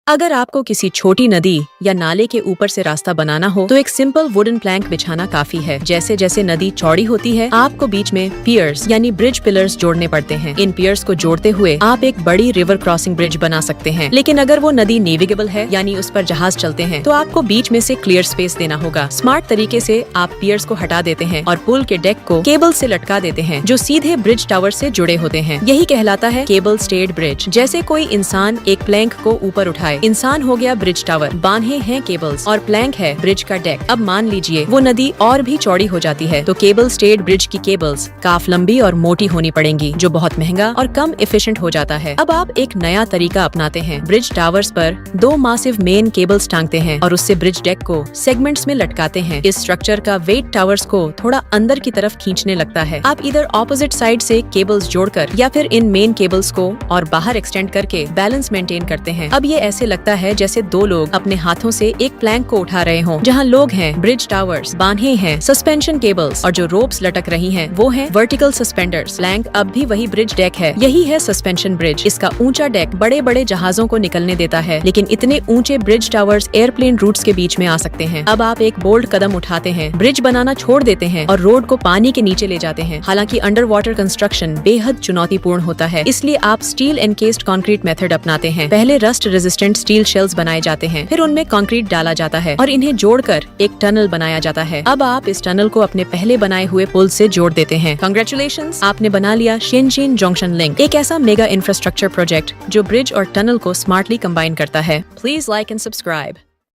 अगर आपको किसी छोटी नदी या नाले के ऊपर से रास्ता बनाना हो तो एक सिंपल वुडन प्लैंक बिछाना काफी है। जैसे जैसे नदी चौड़ी होती है आपको बीच में पियर्स यानी ब्रिज पिलर्स जोड़ने पड़ते हैं। इन पियर्स को जोड़ते हुए आप एक बड़ी रिवर क्रॉसिंग ब्रिज बना सकते हैं। लेकिन अगर वो नदी नेविगेबल है यानी उस पर जहाज चलते हैं तो आपको बीच में से क्लियर स्पेस देना होगा। स्मार्ट तरीके से आप पियर्स को हटा देते हैं और पुल के डेक को केबल से लटका देते हैं जो सीधे ब्रिज टावर से जुड़े होते हैं। यही कहलाता है केबल स्टेड ब्रिज। जैसे कोई इंसान एक प्लैंक को ऊपर उठाए, इंसान हो गया ब्रिज टावर, बांधे हैं केबल्स और प्लैंक है ब्रिज का डेक। अब मान लीजिए वो नदी और भी चौड़ी हो जाती है तो केबल स्टेड ब्रिज की केबल्स काफी लंबी और मोटी होनी पड़ेंगी जो बहुत महंगा और कम एफिशिएंट हो जाता है। अब आप एक नया तरीका अपनाते हैं। ब्रिज टावर्स पर 2 मासिव मेन केबल्स टांगते हैं और उससे ब्रिज डेक को सेगमेंट्स में लटकाते हैं। इस स्ट्रक्चर का वेट टावर्स को थोड़ा अंदर की तरफ खींचने लगता है। आप इधर ऑपोजिट साइड से केबल्स जोड़कर या फिर इन मेन केबल्स को और बाहर एक्सटेंड करके बैलेंस मेंटेन करते हैं। अब ये ऐसे लगता है जैसे 2 लोग अपने हाथों से एक प्लैंक को उठा रहे हों। जहाँ लोग हैं ब्रिज टावर्स, बांधे हैं सस्पेंशन केबल्स और जो रोप्स लटक रही हैं वो हैं वर्टिकल सस्पेंडर्स। प्लैंक अब भी वही ब्रिज डेक है। यही है सस्पेंशन ब्रिज। इसका ऊंचा डेक बड़े बड़े जहाजों को निकलने देता है, लेकिन इतने ऊंचे ब्रिज टावर्स एयरप्लेन रूट्स के बीच में आ सकते हैं। अब आप एक बोल्ड कदम उठाते हैं, ब्रिज बनाना छोड़ देते हैं और रोड को पानी के नीचे ले जाते हैं। हालांकि अंडर वाटर कंस्ट्रक्शन बेहद चुनौतीपूर्ण होता है, इसलिए आप स्टील एनकेस्ड कंक्रीट मेथड अपनाते हैं। पहले रस्ट रेजिस्टेंट स्टील शेल्स बनाए जाते हैं, फिर उनमें कंक्रीट डाला जाता है और इन्हें जोड़कर एक टनल बनाया जाता है। अब आप इस टनल को अपने पहले बनाए हुए पुल से जोड़ देते हैं। कांग्रेचुलेशंस, आपने बना लिया शेनचिन जंक्शन लिंक, एक ऐसा मेगा इंफ्रास्ट्रक्चर प्रोजेक्ट जो ब्रिज और टनल को स्मार्टली कंबाइन करता है। Please like and subscribe.